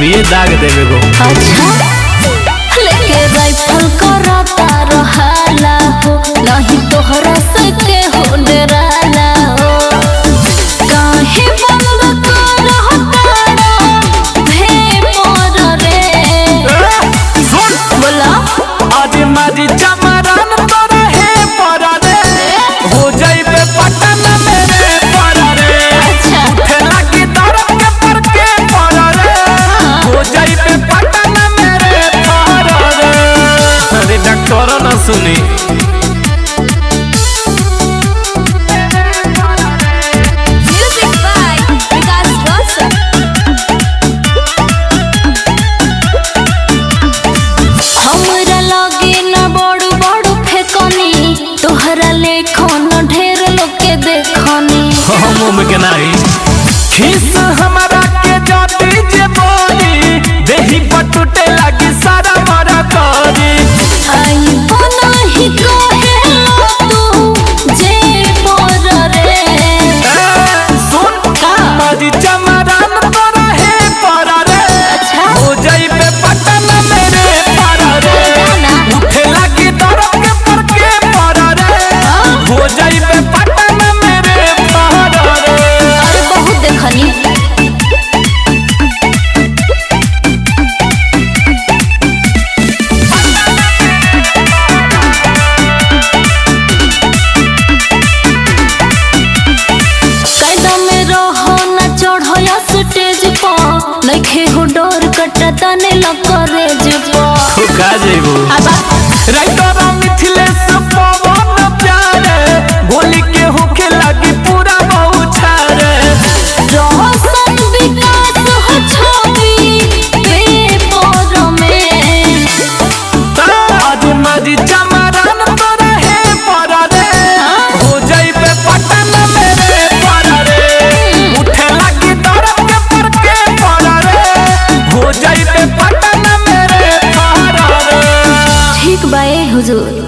ये दाग देवे गो। अच्छा लेके राइफल करता रहाला हो, नहीं तोहरा से के हो डराला हो। काहे बंद करहता भे मोर रे। सुन बोला आज मारी चमरान पर है पर रे, हो जाइबे पटन मेरे पर रे। अच्छा उठे लगी दर्द के पर के पर रे, हो जाइबे पटन मेरे पर रे। अरे डॉक्टर ना सुनी म्यूजिक बाय विकास रोशन। हमरा लगे न बड़ बड़ फेकनी, तोहरा लेखन ढेर लोग के देखनी। हम में के नहीं खीस हमारा के जाती जे बोली, देही पटुटे लगी सारा मरा करी। आई बनाही कहेला तू जे मोर रे। सुन मारी चमरान पर है पर रे, अच्छा हो जाइबे पटन मेरे पर रे। उठे लगी दर्द के पर के पर रे, हो जाइबे पटन मेरे पर रे। अरे बहुत देखनी। कायदा में रहो न चढ़ो स्टेज पर, नइखे हो डर कटता ने लकरेज पर। ठुका जेबो आबा राइटर मिथिलेश पवन प्यारे, गोली के होके लगी पूरा बहुछारे। रोशन विकास हो छवि पेपर में। आज मारी चमरान पर है पर रे, हो जाइबे पटन मेरे पर रे। उठे लगी दर्द के पर के पर रे, हो जाइबे पटन मेरे पर रे। ठीक बाए हुजूर।